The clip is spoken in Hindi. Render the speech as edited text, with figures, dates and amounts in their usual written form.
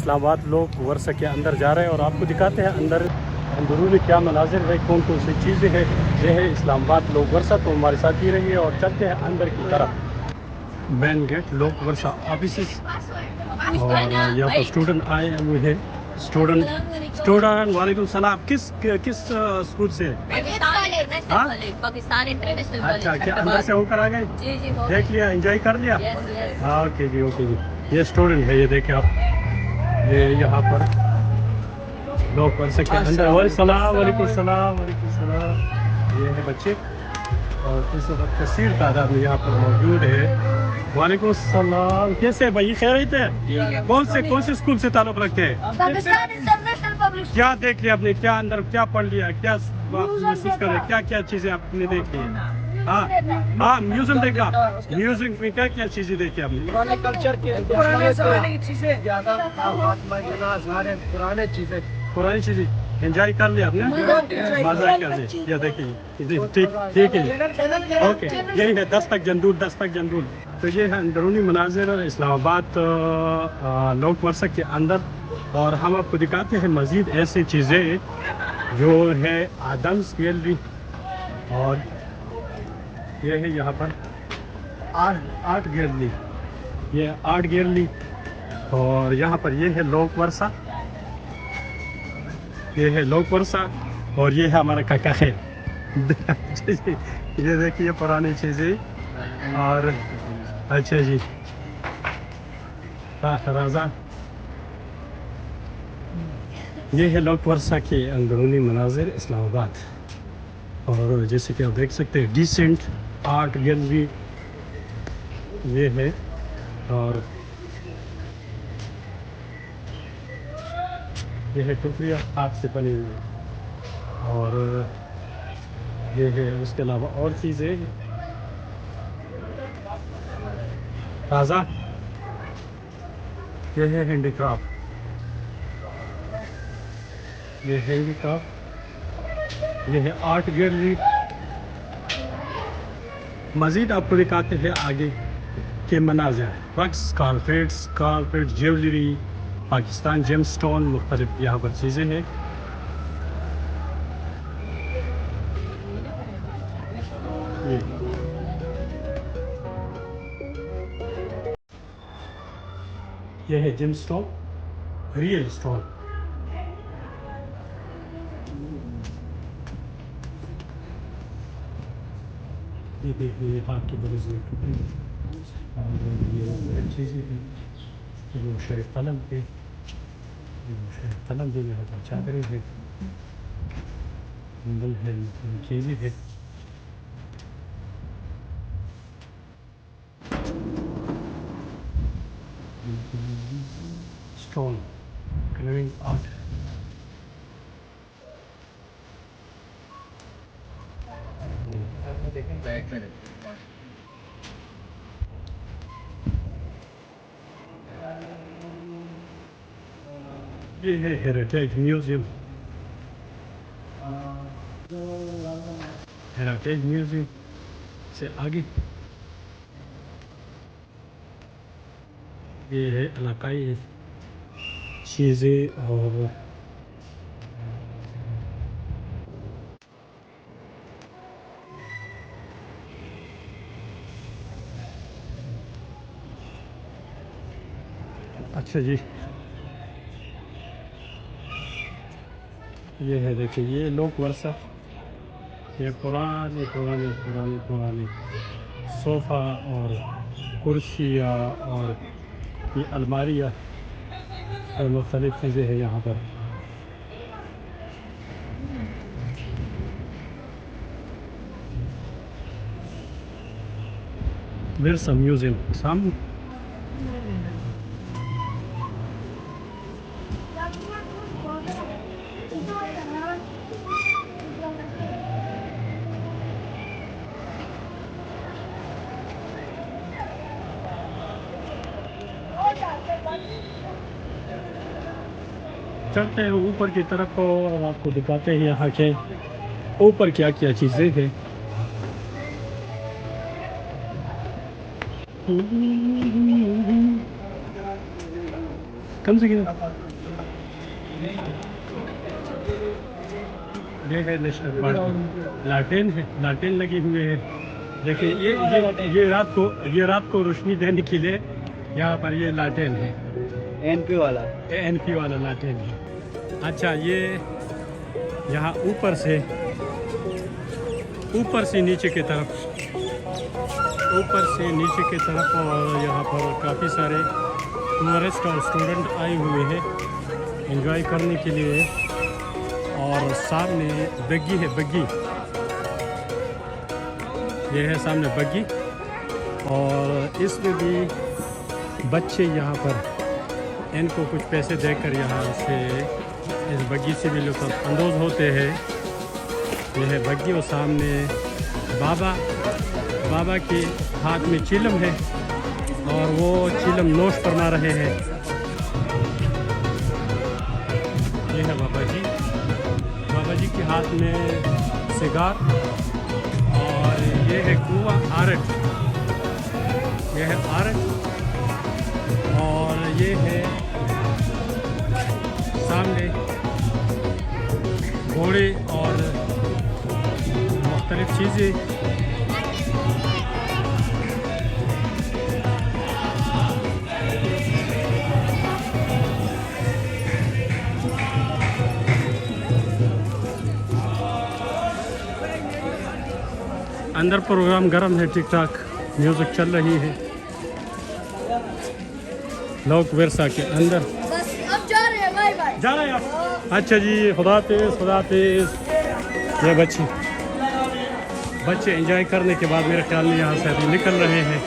इस्लामाबाद लोग वर्षा के अंदर जा रहे हैं और आपको दिखाते हैं अंदर अंदरूनी क्या मनाजिर है, कौन कौन सी चीज़ें हैं। यह है इस्लामाबाद लोग वर्षा, तो हमारे साथ ही रहिए और चलते हैं अंदर की तरफ। मेन गेट लोग वर्षा ऑफिस और यहाँ पर स्टूडेंट आए हुए हैं। स्टूडेंट वालेकुम सलाम। किस किस स्कूल से? Pakistan international college. अच्छा, क्या अंदर से होकर आ गए? जी जी, देख लिया, एंजॉय कर लिया? हाँ, ओके जी, ओके जी। ये स्टूडेंट है, ये देखे आप, ये यहाँ पर लोग वर्षा के अंदर। वालेकुम सलाम। ये है बच्चे और इस वक्त कसीर तादाद में यहाँ पर मौजूद है। वालेकुम सलाम। कैसे भाई, खैरियत है? कौन से स्कूल से ताल्लुक़ रखते हैं? Pakistan international public. क्या देख लिया आपने, क्या अंदर क्या पढ़ लिया, क्या महसूस कर रहे, क्या क्या चीज़ें आपने देखी? हाँ, म्यूजियम देखा। म्यूजियम में क्या क्या चीज़ें देखी आपने? कल्चर के पुराने ज़माने की चीज़ें ज़्यादा, पुराने चीज़ें, पुरानी चीज़ें एंजॉय कर लिया आपने? मजा कर लिया। ये देखिए, ठीक है, ओके। यही है दस्तक जंदूल। तो ये है अंदरूनी मनाजिर इस्लामाबाद लोक वर्षा के अंदर, और हम आपको दिखाते हैं मज़ीद ऐसी चीज़ें जो है आदम्स गैलरी, और ये है यहाँ पर आर्ट गैलरी, ये आर्ट गैलरी, और यहाँ पर ये है लोक वर्षा, ये है लोक वर्षा, और ये है हमारा काका खेल। ये देखिए पुरानी चीज़ें। और अच्छा जी, राजा, ये है लोक वर्षा के अंदरूनी मनाजिर इस्लामाबाद, और जैसे कि आप देख सकते हैं डिसेंट आर्ट गैलरी ये है, और ये है टुकड़ियाँ हाथ से बनी हुई, और ये है उसके अलावा और चीज़ें। राजा, ये है हैंडीक्राफ्ट, ये है आर्ट गैलरी। मज़ीद आपको दिखाते हैं आगे के मनाज़िर, रक्स, carpet, jewellery, Pakistan gem stone, मुख्तलिफ यहाँ पर चीज़ें हैं। ये है जेम स्टोन, रियल स्टोन। ये देखिए हाथ की बड़ी सी टुकड़ी, और ये चीज़ें हैं, ये शेर कलम पे, कलम भी है, चादरें हैं, कंबल है, चीज़ें हैं। Stone carving art. ये है हेरिटेज म्यूजियम, से आगे ये है इलाकाई चीज़ें, और अच्छा जी, ये है देखिए, ये लोक वर्षा, ये पुरानी सोफ़ा और कुर्सियाँ, और ये अलमारियाँ, और मुख्तलिफ़ चीज़ें हैं यहाँ पर। विरसा म्यूज़ियम सामने। चलते हैं ऊपर की तरफ और आपको दिखाते हैं यहाँ के ऊपर क्या क्या चीज़ें हैं। कम से कम ये है नेशनल पार्क। लालटेन लगे हुए हैं। देखिए ये रात को रोशनी देने के लिए यहाँ पर ये लालटेन है। एनपी वाला लालटेन है। अच्छा, ये यहाँ ऊपर से नीचे की तरफ और यहाँ पर काफ़ी सारे टूरिस्ट और स्टूडेंट आए हुए हैं एंजॉय करने के लिए। और सामने बग्गी है, ये है सामने बग्गी। और इसमें भी बच्चे यहाँ पर इनको कुछ पैसे देकर यहाँ से इस बग्गी से भी लुत्फ़ अंदोज़ होते हैं। यह है बग्गी और सामने बाबा के हाथ में चिलम है और वो चिलम नोश फरमा रहे हैं। ये है बाबा जी के हाथ में सिगार। और ये है कुआं आरट, और ये है सामने घोड़े और मुख्तलिफ चीज़ें। अंदर प्रोग्राम गर्म है, ठीक ठाक म्यूज़िक चल रही है। लोग विरसा के अंदर बस अब जा रहे हैं, बाय बाय। जा रहे हैं आप? अच्छा जी, खुदा हाफिज़। ये बच्चे एंजॉय करने के बाद मेरे ख्याल में यहाँ से अभी निकल रहे हैं।